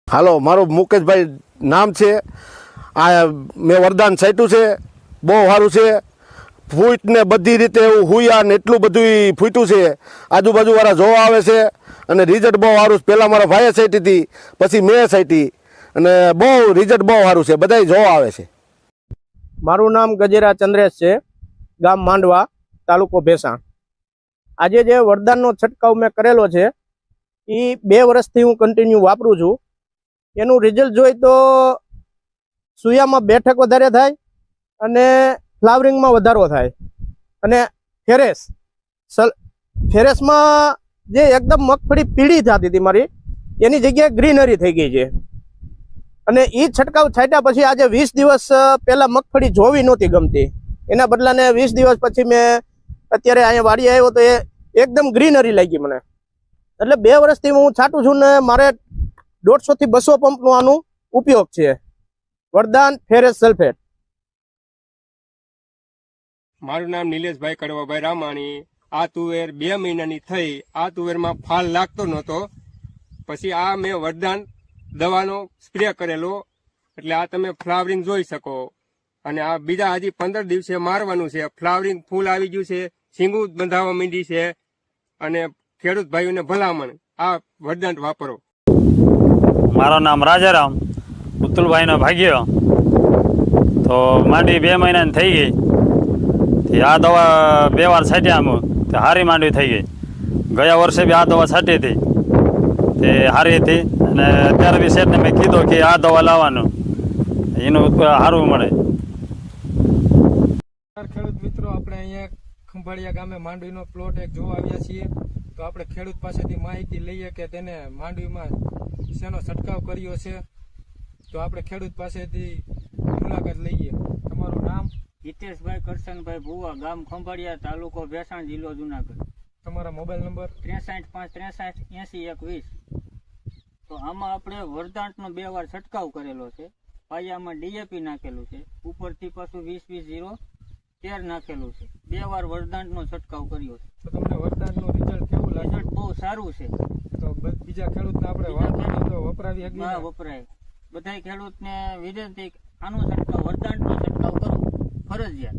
હાલો, મારું મુકેશભાઈ નામ છે. આ મેં વરદાન છાંટ્યું છે, બહુ સારું છે. ફૂટ ને બધી રીતે એવું હુયા ને એટલું બધું ફૂટ્યું છે. આજુબાજુવાળા જોવા આવે છે અને રિઝલ્ટ બહુ સારું. પહેલાં મારા ભાઈએ છાંટી હતી, પછી મેં છાંટી અને બહુ રિઝલ્ટ બહુ સારું છે. બધા જોવા આવે છે. મારું નામ ગજેરા ચંદ્રેશ છે, ગામ માંડવા, તાલુકો ભેસાણ. આજે જે વરદાનનો છંટકાવ મેં કરેલો છે એ 2 વર્ષથી હું કન્ટિન્યુ વાપરું છું. એનું રિઝલ્ટ જોઈ તો સુયામાં બેઠક વધારે થાય અને ફ્લાવરિંગમાં વધારો થાય અને ફેરેસમાં જે એકદમ મગફળી પીળી થતી હતી મારી, એની જગ્યાએ ગ્રીનરી થઈ ગઈ છે. અને એ છંટકાવ છાંટ્યા પછી આજે 20 દિવસ પહેલા મગફળી જોવી નહોતી ગમતી, એના બદલાને 20 દિવસ પછી મેં અત્યારે અહીંયા વાડી આવ્યો તો એ એકદમ ગ્રીનરી લાગી મને. એટલે 2 વર્ષથી હું છાંટું છું ને મારે 150 થી 200 પંપનો આનું ઉપયોગ છે. વરદાન ફેરેસ સલ્ફેટ. મારું નામ નિલેશભાઈ કડવાભાઈ રામાણી. આ તુવેર 2 મહિનાની થઈ. આ તુવેરમાં ફાલ લાગતો નહોતો. પછી આ મેં વરદાન દવાનો સ્પ્રે કરેલો, એટલે આ તમે ફ્લાવરિંગ જોઈ શકો. અને આ બીજા હજી 15 દિવસે મારવાનું છે. ફ્લાવરિંગ ફૂલ આવી ગયું છે, શીંગું બંધાવા માંડી છે. અને ખેડૂત ભાઈઓને ભલામણ આ વરદાન વાપરો. મારું નામ રાજારામ, પુતુલભાઈનો ભાગ્યો. તો માંડવી 2 મહિનાની થઈ ગઈ. આ દવા 2 વાર છાંટ્યા અમે, તે સારી માંડવી થઈ ગઈ. ગયા વર્ષે બી આ દવા છાંટી હતી, તે સારી હતી. અને અત્યારે બી શેઠને મેં કીધું કે આ દવા લાવવાનું, એનું સારું મળે. ખેડૂત મિત્રો, આપણે અહીંયા ખંભાળિયા ગામે માંડવીનો પ્લોટ એક જોવા આવ્યા છીએ. તો આપણે ખેડૂત પાસેથી માહિતી લઈએ કે તેને માંડવીમાં શેનો છંટકાવ કર્યો છે. તો આપણે ખેડૂત પાસેથી મુલાકાત લઈએ. તમારું નામ? હિતેશભાઈ કરશનભાઈ ભુવા, ગામ ખંભાળિયા, તાલુકો ભેસાણ, જિલ્લો જુનાગઢ. તમારા મોબાઈલ નંબર? 63 5 63 80 21. તો આમાં આપણે વરદાંતનો 2 વાર છંટકાવ કરેલો છે. પાયામાં ડીએપી નાખેલું છે, ઉપરથી પાછું 20-20-0 13 નાખેલું છે. 2 વાર વરદાંતનો છંટકાવ કર્યો છે. તો તમને વરદાનનું રિઝલ્ટ કેવું લાગે? રિઝલ્ટ બહુ સારું છે. તો બીજા ખેડૂતને આપણે વપરાવી શકીએ? હા, વપરાય. બધા ખેડૂતને વિનંતી, આનો છંટકાવ, વરદાંતનો છંટકાવ કરો ફરજિયાત.